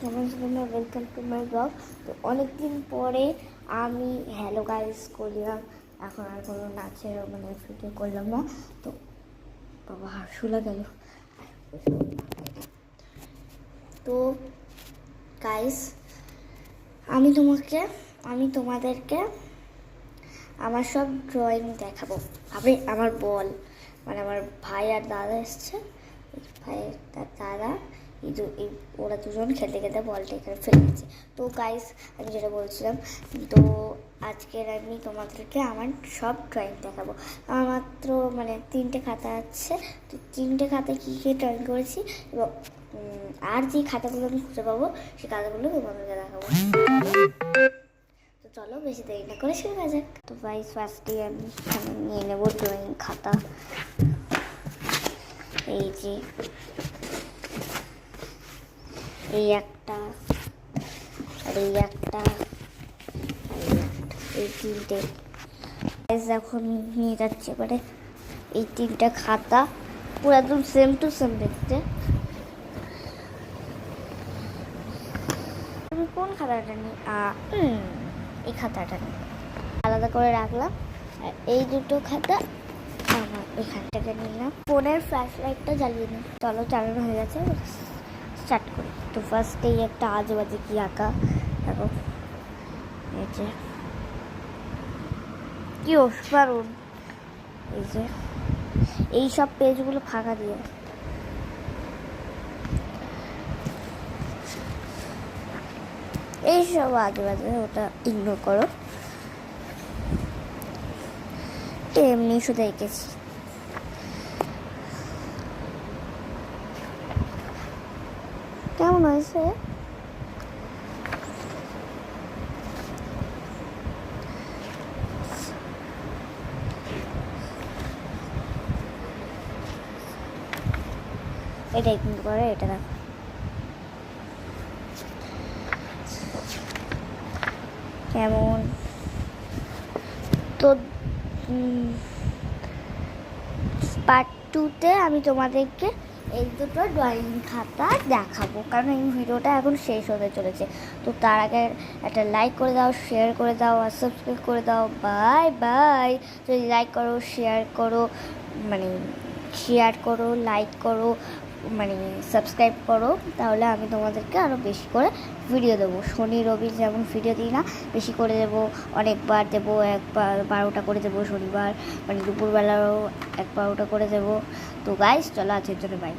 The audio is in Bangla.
Welcome to my blog. তো অনেকদিন পরে আমি হ্যালো গাইস করলাম। এখন আর কোনো নাচের ভিডিও করলাম না। তো বাবা শুলা গেল। তো গাইস আমি তোমাদেরকে আমার সব ড্রয়িং দেখাবো। আমার বল আমার ভাই আর দাদা এসছে। ভাইয়ের দাদা ওরা দুজন খেলতে খেলতে বলটা এখানে ফেলে গেছে। তো গাইস আমি যেটা বলছিলাম, তো আজকের আমি তোমাদেরকে আমার সব ড্রয়িং দেখাবো। আমার মাত্র 3টে খাতা আছে। তো 3টে খাতায় কী কী ড্রয়িং করেছি এবং আর যে খাতাগুলো আমি খুঁজে পাবো সেই খাতাগুলো তোমাদেরকে দেখাবো। তো চলো বেশি দেরি না করে শুরু করা যাক। তো গাইস ফার্স্টে আমি নিয়ে নেবো ড্রয়িং খাতা। এই যে এই একটা আর এই একটা এই 3টে এখন নিয়ে যাচ্ছে। এবারে এই 3টে খাতা পুরো একদম সেম টু সেম দেখতে। আমি কোন খাতাটা নিই? এই খাতাটা নিই, আলাদা করে রাখলাম। আর এই দুটো খাতা আমার এখানটাকে নিলাম। ফোনের ফ্ল্যাশ লাইটটা জ্বালিয়ে নিই। চলো চালানো হয়ে গেছে, স্টার্ট করি। তো ফার্স্টেই একটা আজে বাজে কি আঁকা দেখো। এই যে কি অসাধারণ! এই যে এই সব পেজগুলো ফাঁকা দিয়ে এইসব আজে বাজে ওটা ইগনোর করো। এমনি শুধু এঁকেছি। কেমন হয়েছে? এটা ইগনোর করে, এটা দেখো কেমন। তো পার্ট 2তে আমি তোমাদেরকে এই দুটো ড্রয়িং খাতা দেখাবো, কারণ এই ভিডিওটা এখন শেষ হতে চলেছে। তো তার আগে একটা লাইক করে দাও, শেয়ার করে দাও আর সাবস্ক্রাইব করে দাও। Bye bye. যদি লাইক করো, শেয়ার করো, লাইক করো, সাবস্ক্রাইব করো, তাহলে আমি তোমাদেরকে আরও বেশি করে ভিডিও দেবো। শনি রবি যেমন ভিডিও দিই না, বেশি করে দেবো, অনেকবার দেবো। একবার 12টা করে দেবো শনিবার, দুপুরবেলাও 12টা করে দেবো। তো গাইস চলো আজকের জন্য বাই।